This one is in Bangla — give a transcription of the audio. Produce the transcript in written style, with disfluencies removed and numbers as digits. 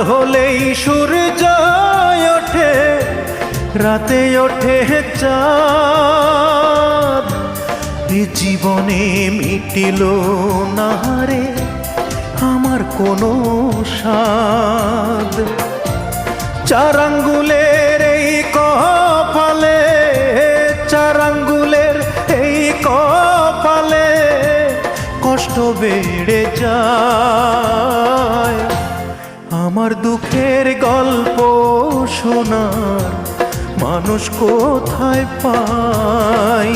হলেই সূর্য ওঠে, রাতে ওঠে চাঁদ। এ জীবনে মিটিল না রে আমার কোনো স্বাদ। চার আঙ্গুলের এই কপালে, চার আঙ্গুলের এই কপালে কষ্ট বেড়ে যায়। আমার দুঃখের গল্প শোনার মানুষ কোথায় পাই?